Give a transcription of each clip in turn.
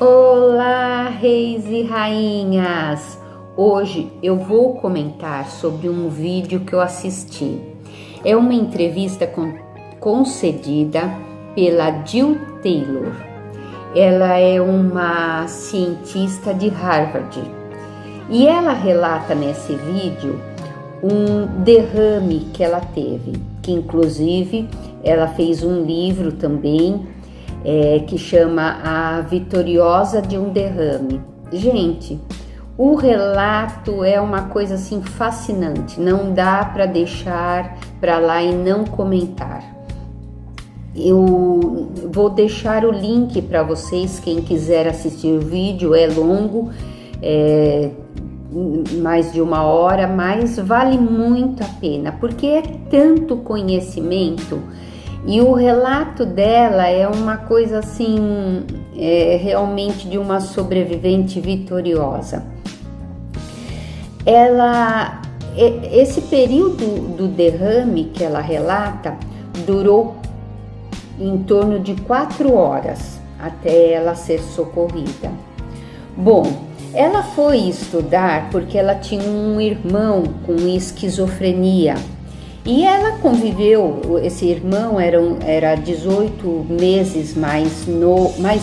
Olá, reis e rainhas! Hoje eu vou comentar sobre um vídeo que eu assisti. É uma entrevista concedida pela Jill Taylor. Ela é uma cientista de Harvard e ela relata nesse vídeo um derrame que ela teve, que inclusive ela fez um livro também que chama A Vitoriosa de um Derrame. Gente, o relato é uma coisa assim fascinante, não dá para deixar para lá e não comentar. Eu vou deixar o link para vocês, quem quiser assistir o vídeo, é longo, mais de 1 hora, mas vale muito a pena, porque é tanto conhecimento. E o relato dela é uma coisa assim, realmente de uma sobrevivente vitoriosa. Esse período do derrame que ela relata durou em torno de 4 horas até ela ser socorrida. Bom, ela foi estudar porque ela tinha um irmão com esquizofrenia. E ela conviveu, esse irmão era 18 meses mais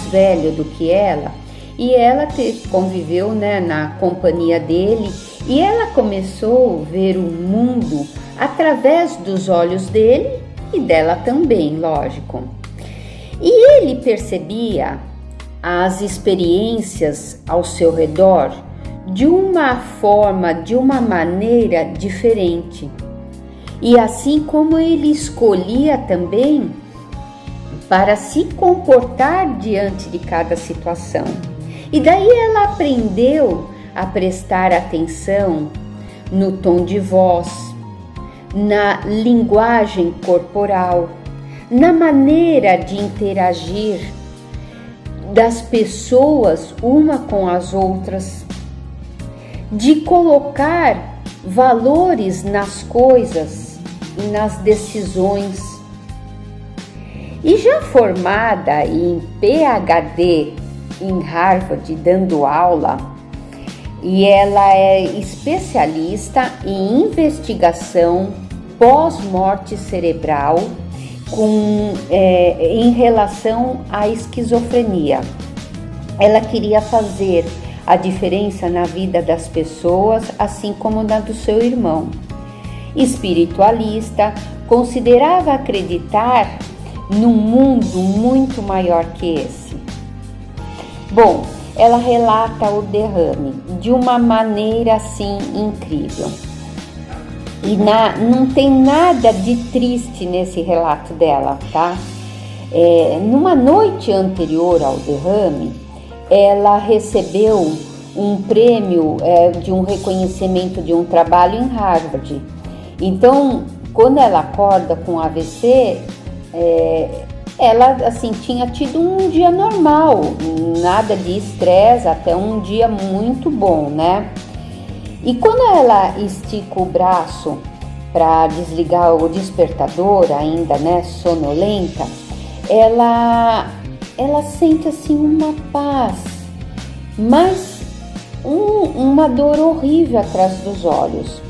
velho do que ela, e ela conviveu, na companhia dele, e ela começou a ver o mundo através dos olhos dele e dela também, lógico. E ele percebia as experiências ao seu redor de uma forma, de uma maneira diferente. E assim como ele escolhia também para se comportar diante de cada situação. E daí ela aprendeu a prestar atenção no tom de voz, na linguagem corporal, na maneira de interagir das pessoas uma com as outras, de colocar valores nas coisas e nas decisões. E já formada em PhD em Harvard, dando aula, e ela é especialista em investigação pós-morte cerebral em relação à esquizofrenia. Ela queria fazer a diferença na vida das pessoas, assim como na do seu irmão. Espiritualista, considerava acreditar num mundo muito maior que esse. Bom, ela relata o derrame de uma maneira assim incrível. E não tem nada de triste nesse relato dela, tá? Numa noite anterior ao derrame, ela recebeu um prêmio de um reconhecimento de um trabalho em Harvard. Então, quando ela acorda com AVC, ela assim tinha tido um dia normal, nada de estresse, até um dia muito bom, né? E quando ela estica o braço para desligar o despertador, ainda, sonolenta, ela sente assim uma paz, mas uma dor horrível atrás dos olhos.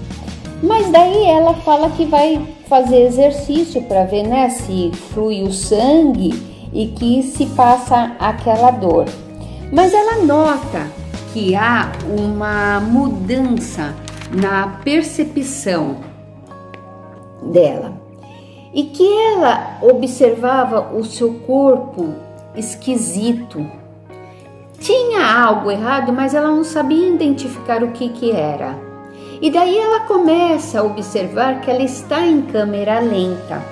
Mas daí ela fala que vai fazer exercício para ver, se flui o sangue e que se passa aquela dor. Mas ela nota que há uma mudança na percepção dela e que ela observava o seu corpo esquisito. Tinha algo errado, mas ela não sabia identificar o que era. E daí ela começa a observar que ela está em câmera lenta.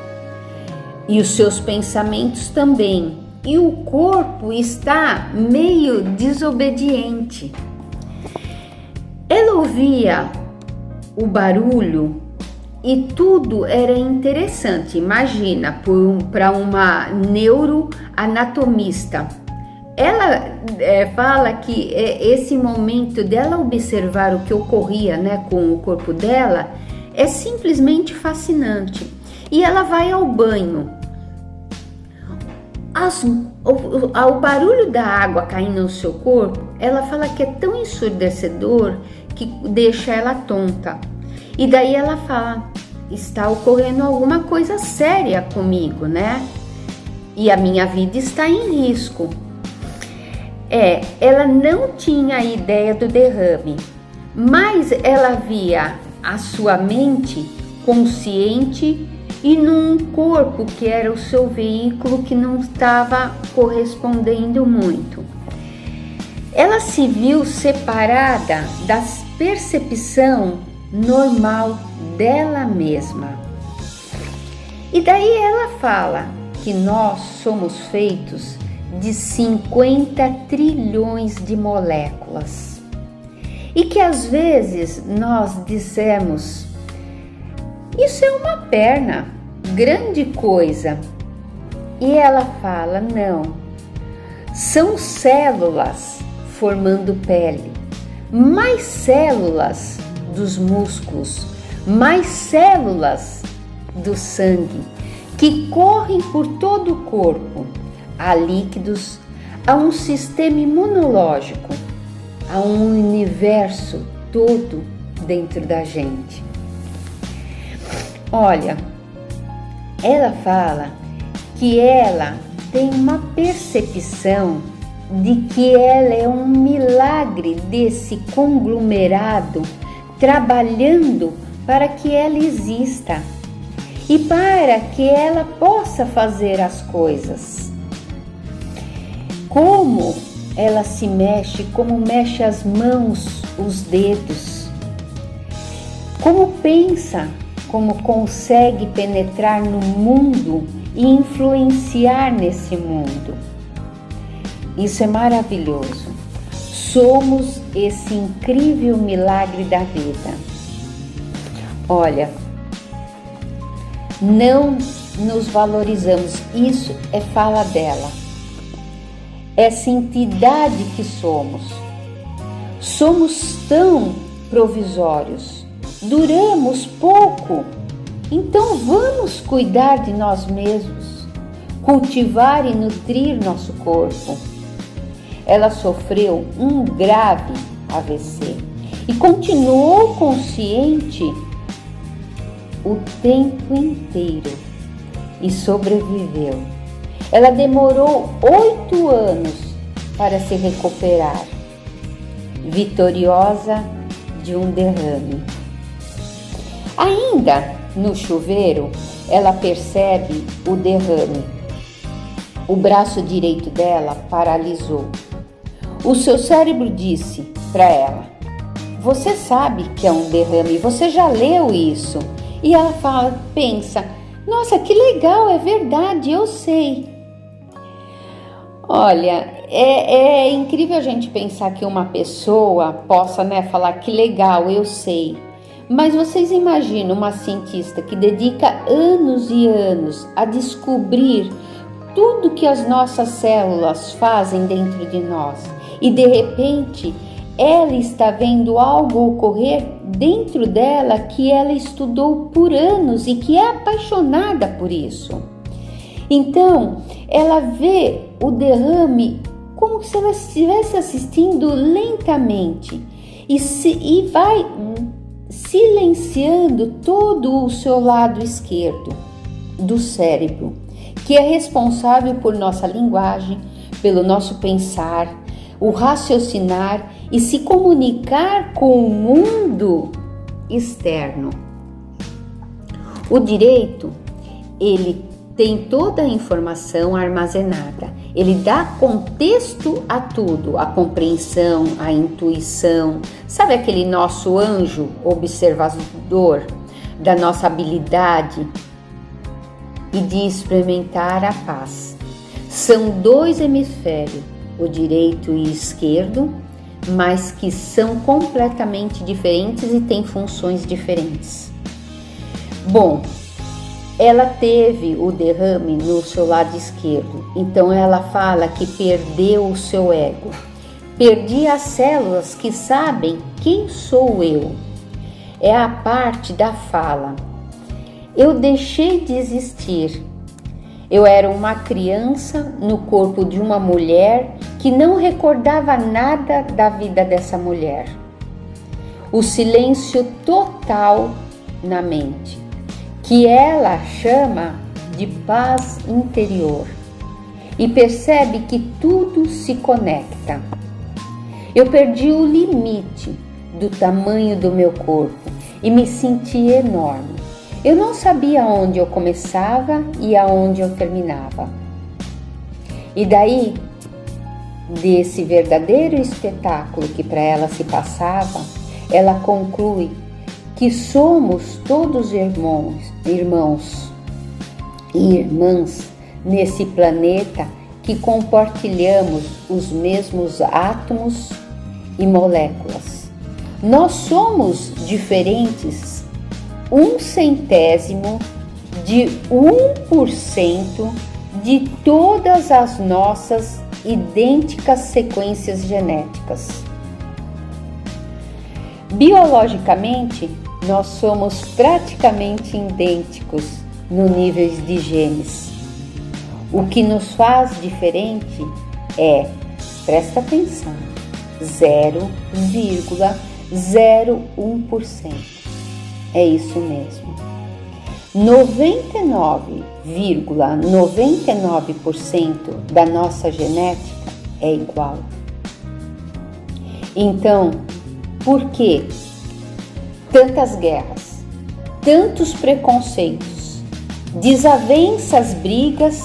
E os seus pensamentos também. E o corpo está meio desobediente. Ela ouvia o barulho e tudo era interessante. Imagina, para uma neuroanatomista. Ela fala que esse momento dela observar o que ocorria, com o corpo dela é simplesmente fascinante. E ela vai ao banho. o barulho da água caindo no seu corpo, ela fala que é tão ensurdecedor que deixa ela tonta. E daí ela fala, está ocorrendo alguma coisa séria comigo, né? E a minha vida está em risco. Ela não tinha ideia do derrame, mas ela via a sua mente consciente e num corpo que era o seu veículo que não estava correspondendo muito. Ela se viu separada da percepção normal dela mesma. E daí ela fala que nós somos feitos de 50 trilhões de moléculas. E que às vezes nós dizemos, isso é uma perna, grande coisa. E ela fala, não, são células formando pele, mais células dos músculos, mais células do sangue, que correm por todo o corpo. Há líquidos, há um sistema imunológico, há um universo todo dentro da gente. Olha, ela fala que ela tem uma percepção de que ela é um milagre desse conglomerado trabalhando para que ela exista e para que ela possa fazer as coisas. Como ela se mexe, como mexe as mãos, os dedos, como pensa, como consegue penetrar no mundo e influenciar nesse mundo. Isso é maravilhoso. Somos esse incrível milagre da vida. Olha, não nos valorizamos. Isso é fala dela. Essa entidade que somos. Somos tão provisórios. Duramos pouco. Então vamos cuidar de nós mesmos. Cultivar e nutrir nosso corpo. Ela sofreu um grave AVC e continuou consciente o tempo inteiro e sobreviveu. Ela demorou 8 anos para se recuperar, vitoriosa de um derrame. Ainda no chuveiro, ela percebe o derrame. O braço direito dela paralisou. O seu cérebro disse para ela, você sabe que é um derrame, você já leu isso. E ela pensa, nossa, que legal, é verdade, eu sei. Olha, é incrível a gente pensar que uma pessoa possa, falar que legal, eu sei. Mas vocês imaginam uma cientista que dedica anos e anos a descobrir tudo que as nossas células fazem dentro de nós e de repente ela está vendo algo ocorrer dentro dela que ela estudou por anos e que é apaixonada por isso. Então, ela vê o derrame como se ela estivesse assistindo lentamente e vai silenciando todo o seu lado esquerdo do cérebro, que é responsável por nossa linguagem, pelo nosso pensar, o raciocinar e se comunicar com o mundo externo. O direito, ele tem toda a informação armazenada, ele dá contexto a tudo, a compreensão, a intuição, sabe aquele nosso anjo observador da nossa habilidade e de experimentar a paz. São 2 hemisférios, o direito e o esquerdo, mas que são completamente diferentes e têm funções diferentes. Bom, ela teve o derrame no seu lado esquerdo, então ela fala que perdeu o seu ego. Perdi as células que sabem quem sou eu. É a parte da fala. Eu deixei de existir. Eu era uma criança no corpo de uma mulher que não recordava nada da vida dessa mulher. O silêncio total na mente, que ela chama de paz interior, e percebe que tudo se conecta. Eu perdi o limite do tamanho do meu corpo e me senti enorme. Eu não sabia onde eu começava e aonde eu terminava. E daí, desse verdadeiro espetáculo que para ela se passava, ela conclui que somos todos irmãos e irmãs nesse planeta, que compartilhamos os mesmos átomos e moléculas. Nós somos diferentes 1/100º de 1% de todas as nossas idênticas sequências genéticas. Biologicamente, nós somos praticamente idênticos no nível de genes. O que nos faz diferente é, presta atenção, 0,01%. É isso mesmo. 99,99% da nossa genética é igual. Então, por que tantas guerras, tantos preconceitos, desavenças, brigas?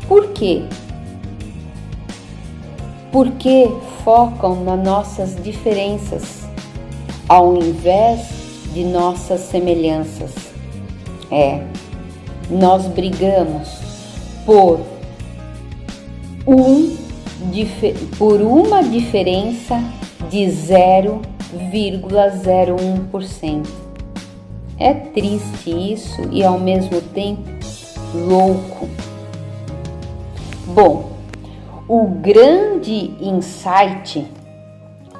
Por quê? Porque focam nas nossas diferenças, ao invés de nossas semelhanças. Nós brigamos por uma diferença de 0,01%. É triste isso e ao mesmo tempo louco. Bom, o grande insight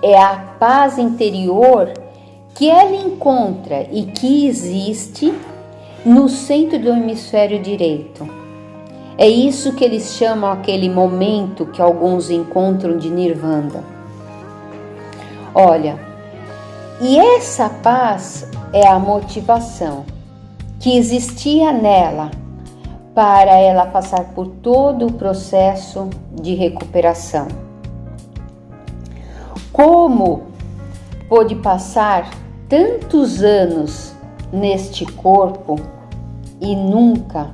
é a paz interior que ela encontra e que existe no centro do hemisfério direito. É isso que eles chamam aquele momento que alguns encontram de Nirvana. Olha, e essa paz é a motivação que existia nela para ela passar por todo o processo de recuperação. Como pôde passar tantos anos neste corpo e nunca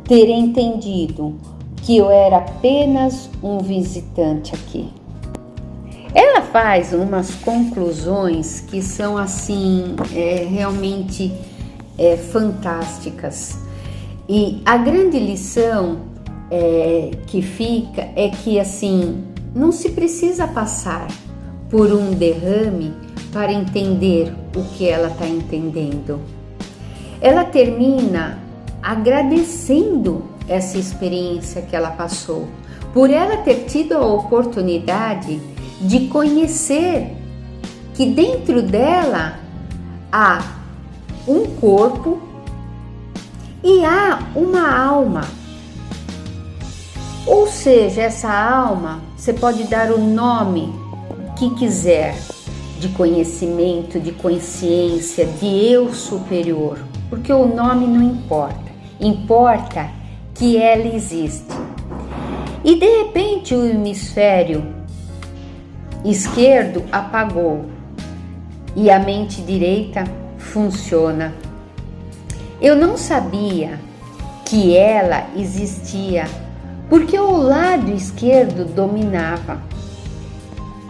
ter entendido que eu era apenas um visitante aqui? Ela faz umas conclusões que são assim, realmente fantásticas. E a grande lição que fica é que assim, não se precisa passar por um derrame para entender o que ela está entendendo. Ela termina agradecendo essa experiência que ela passou, por ela ter tido a oportunidade de conhecer que dentro dela há um corpo e há uma alma. Ou seja, essa alma, você pode dar o nome que quiser, de conhecimento, de consciência, de eu superior, porque o nome não importa, importa que ela existe. E de repente o hemisfério esquerdo apagou e a mente direita funciona. Eu não sabia que ela existia, porque o lado esquerdo dominava.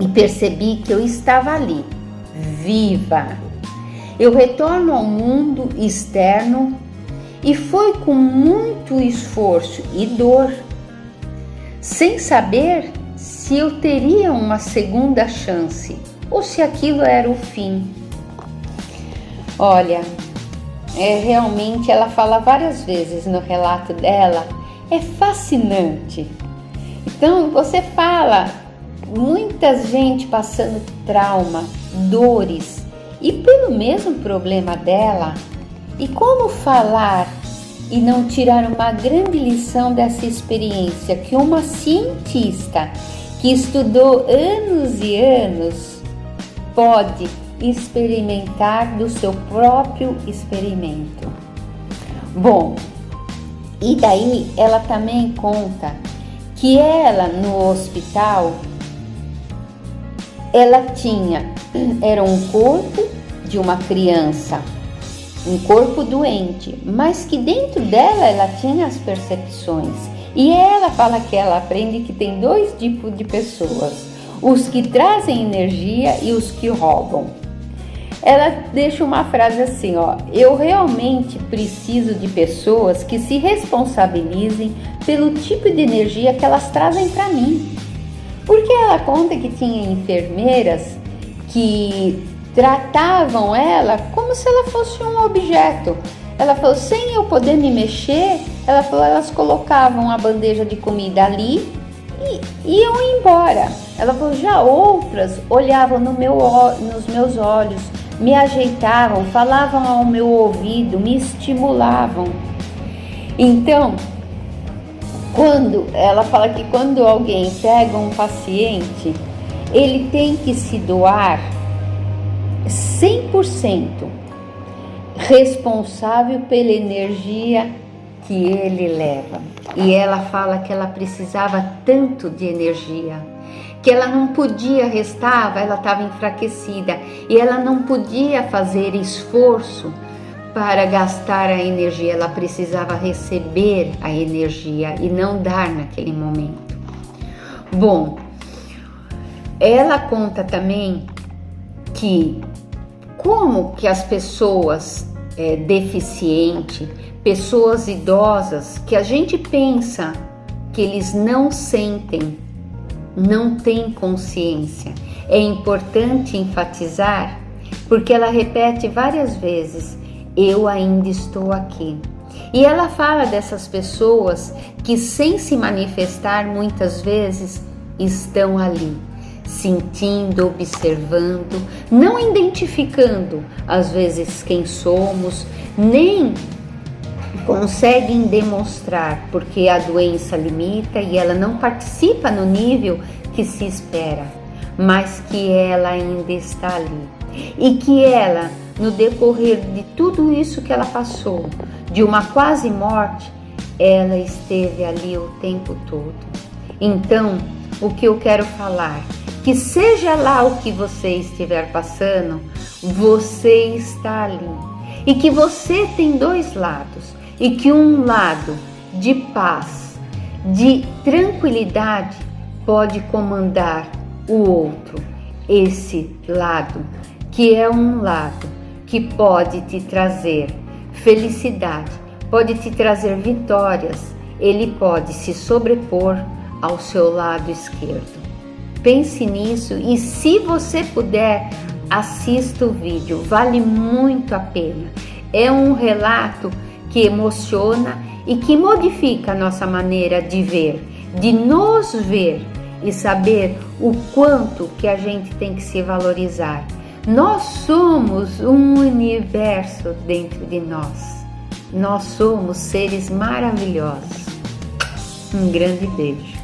E percebi que eu estava ali, viva. Eu retorno ao mundo externo e foi com muito esforço e dor, sem saber se eu teria uma segunda chance ou se aquilo era o fim. Olha, realmente ela fala várias vezes no relato dela, é fascinante. Então você fala, muita gente passando trauma, dores e pelo mesmo problema dela. E como falar e não tirar uma grande lição dessa experiência que uma cientista que estudou anos e anos pode experimentar do seu próprio experimento. Bom, e daí ela também conta que ela no hospital, era um corpo de uma criança, um corpo doente, mas que dentro dela ela tinha as percepções. E ela fala que ela aprende que tem 2 tipos de pessoas, os que trazem energia e os que roubam. Ela deixa uma frase assim, ó: eu realmente preciso de pessoas que se responsabilizem pelo tipo de energia que elas trazem para mim. Porque ela conta que tinha enfermeiras que tratavam ela como se ela fosse um objeto. Ela falou, sem eu poder me mexer, ela falou, elas colocavam a bandeja de comida ali e iam embora. Ela falou, já outras olhavam nos meus olhos, me ajeitavam, falavam ao meu ouvido, me estimulavam. Então, ela fala que quando alguém pega um paciente, ele tem que se doar 100% responsável pela energia que ele leva. E ela fala que ela precisava tanto de energia, que ela não podia, ela estava enfraquecida, e ela não podia fazer esforço para gastar a energia, ela precisava receber a energia e não dar naquele momento. Bom, ela conta também que como que as pessoas deficientes, pessoas idosas, que a gente pensa que eles não sentem, não têm consciência. É importante enfatizar, porque ela repete várias vezes, eu ainda estou aqui. E ela fala dessas pessoas que, sem se manifestar, muitas vezes estão ali, sentindo, observando, não identificando às vezes quem somos, nem conseguem demonstrar, porque a doença limita e ela não participa no nível que se espera, mas que ela ainda está ali. E que ela, no decorrer de tudo isso que ela passou, de uma quase morte, ela esteve ali o tempo todo. Então, o que eu quero falar, que seja lá o que você estiver passando, você está ali. E que você tem 2 lados, e que um lado de paz, de tranquilidade, pode comandar o outro. Esse lado, que é um lado que pode te trazer felicidade, pode te trazer vitórias, ele pode se sobrepor ao seu lado esquerdo. Pense nisso e, se você puder, assista o vídeo, vale muito a pena. É um relato que emociona e que modifica a nossa maneira de ver, de nos ver e saber o quanto que a gente tem que se valorizar. Nós somos um universo dentro de nós. Nós somos seres maravilhosos. Um grande beijo.